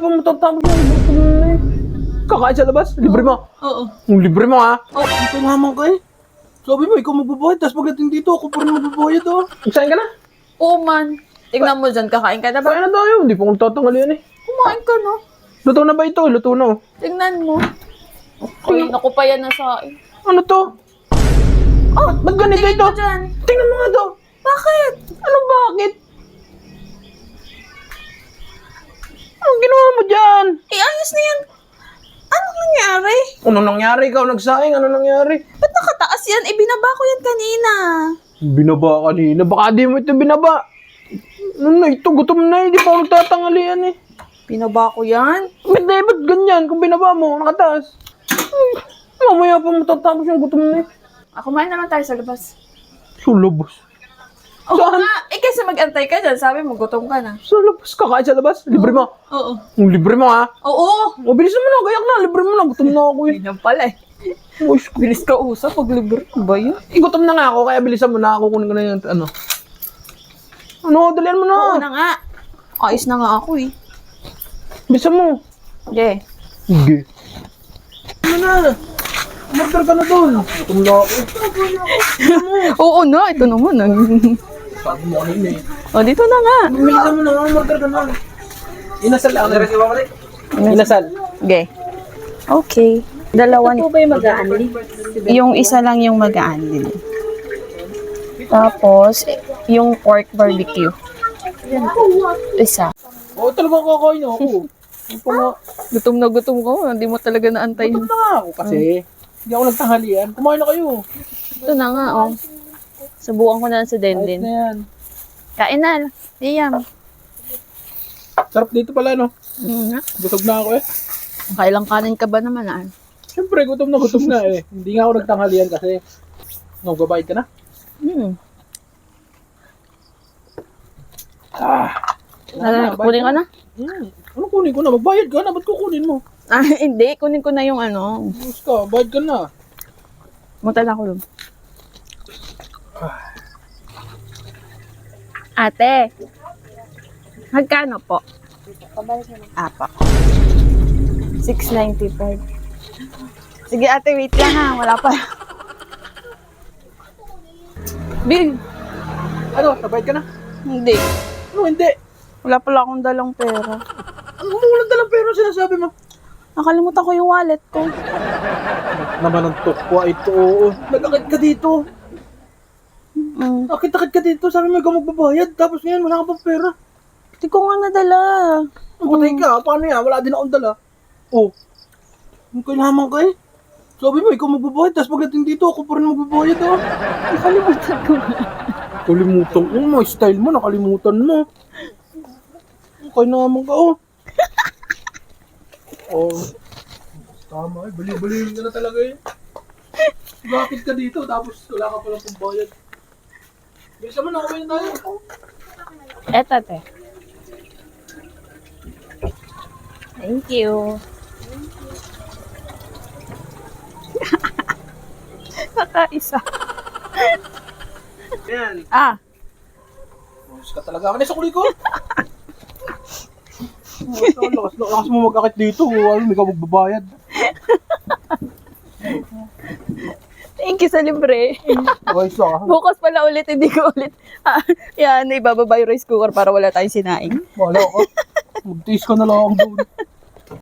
pa matatapos yung gutom na eh. Kakain sa labas? Libre mo? Oo. Ang libre mo ha? Oh, Ito naman ka eh. Sabi mo, ikaw magbabayad, tapos pagdating dito, ako pa rin magbabayad oh. Magsain ka na? oo man. Tignan mo dyan, kakain ka na ba? Kaya na tayo, hindi pa akong tatanghalian eh. Kumain ka no? Luto na ba ito? Luto na oh. Tignan mo. Ay, naku pa yan na sa akin. Ano to? Oh, ba't ganito Tingin ito? mo dyan. Tingnan mo nga to. Bakit? Ano bakit? Anong ginawa mo dyan? Ayos na yan. Anong nangyari? Ano nangyari? Ikaw nagsaing? Ano nangyari? Ba't nakataas yan? Ibinaba ko yan kanina. Binaba kanina. Baka di mo ito binaba. Ano na ito? Gutom na eh. Di pa ako nagtatanghalian eh. Binaba ko yan? Ba't ganyan? Kung binaba mo, nakataas. Mamaya pa matatapos yung gutom na eh. Kumain naman tayo sa labas. Sulubos. Oo Saan? nga. Kasi mag-antay ka dyan. Sabi mo, gutom ka na. Sa labas. Kakain sa labas? Libre mo? Oo. Ang libre mo ha? Oo. O, bilis naman na. Gayak na. Libre mo na. Gutom na ako eh. Ganyan pala eh. Boys, Bilis ka usap pag libre. Ba yun? gutom na nga ako. Kaya bilisan mo na. Kukunin ko na yung ano. Ano? Dalian mo na. Oo na nga. Ayos na nga ako eh. Bilisan mo. Okay. Sige. Ano na? Umorder ka na doon. Gutom na ako. Oo na. Ito naman. Sabi mo kanina eh. O, dito na nga. Bilisan mo na. Umorder ka na. Inasal ako. Inasal. Okay. Okay. Dalawa Ito ba yung mag-aanli? yung isa lang yung mag-aanin. Tapos, yung pork barbecue. Isa. Oo, talagang kakain ako. Ano pa nga? Gutom na gutom ko. Hindi mo talaga naantay. Gutom na nga ako kasi. Hindi ako nagtanghalian. Kumain na kayo. Ito na nga, oh. Subukan ko na lang si Ayos Denden. na yan. Kain na. Iyam. Sarap dito pala, no? Mm, Busog na ako eh. Kailang kanin ka ba naman, ah? Siyempre, gutom na eh. Hindi nga ako nagtanghalian kasi magbabayad ka na. Hmm. Bayad Kunin ka na? Ano kunin ko na? Magbayad ka na. Ba't kukunin mo? Ah, hindi. Kunin ko na yung ano. Bus ka, bayad ka na. Munta na ako doon. Ate. Magkano po? Apa. 6.95. Sige ate, wait lang ha. Wala pa. Bill. Ano? Nabayad ka na? Hindi. Ano? Hindi. Wala pala akong dalang pera. Ano mo walang dalang pera sinasabi mo? Nakalimutan ko yung wallet ko. Naman ang tukwa ito. Oo. Nag-akit ka dito. Mm. Akit-akit ka dito. Sabi mo ikaw magbabayad. Tapos ngayon wala ka pa pera. Hindi ko nga nadala. Ang patay ka. Paano yan? Wala din akong dala. Oh. Ang kailangan ka eh. Sabi mo ikaw magbabayad. Tapos pagdating dito ako pa rin magbabayad ah. Nakalimutan ko nga. Kalimutan ko. May style mo. Nakalimutan mo. Ang kailangan ka oh. Oh. Tama eh. Bali-balihin ka na talaga eh. Bakit ka dito? Tapos wala ka palang pambayad. Bisa mo na kumain tayo. Eto, ate. Thank you. Nakaisa. Yan. Ah, Bus ka talaga. Ano sa kuli ko? Lakas mo mag-akit dito. Ano, may ka magbabayad. thank you sa libre. Okay, so ah. Bukas pala ulit, hindi ko ulit. Ah, yan, ibababa yung rice cooker para wala tayong sinaing. Wala ka. Magtiis ka na lang doon.